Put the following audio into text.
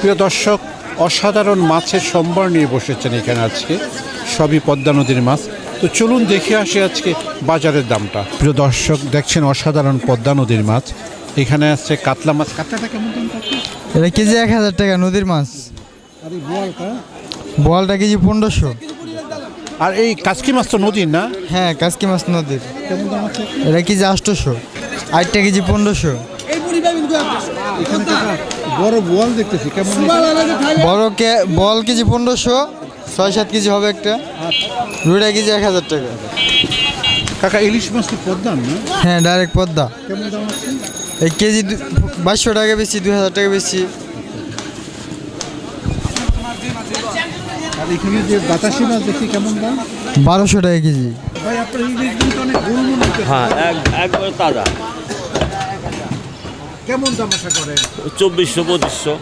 প্রিয় দর্শক, অসাধারণ মাছের সম্ভার নিয়ে বসেছেন এখানে আজকে, সবই পদ্মা নদীর মাছ। তো চলুন দেখে আসি আজকে বাজারের দামটা। প্রিয় দর্শক, দেখছেন অসাধারণ পদ্মা নদীর মাছ। এখানে আছে কাতলা মাছ। কাতলাটা কেমন দাম? এটা কেজি 1000 টাকা নদীর মাছ। আর এই বোয়ালটা? বোয়ালটা কেজি 1500। আর এই কাচকি মাছ তো নদীর না? হ্যাঁ, কাসকি মাছ নদীর। কেমন দাম আছে? এটা কেজি 800। 8টা কেজি 1500। এখানে কাকা বড় বোয়াল দেখতেছি, কেমন? বল কেজি 1500। 6-7 কেজি হবে একটা। রুইটা কেজি 1000 টাকা। কাকা ইলিশ মাছ কি পদ্মা না? হ্যাঁ, ডাইরেক্ট পদ্মা। কেমন দাম আছে? এই কেজি 2200 টাকা বেশি, 2000 টাকা বেশি। আর এখানে যে বাতাসি মাছ দেখি, কেমন দাম? 1200 টাকা কেজি। ভাই আপনার ইলিশ কিন্তু অনেক গুলমুল হচ্ছে। হ্যাঁ, একবারে তাজা। কেমন দাম আশা করেন? 2400-2500।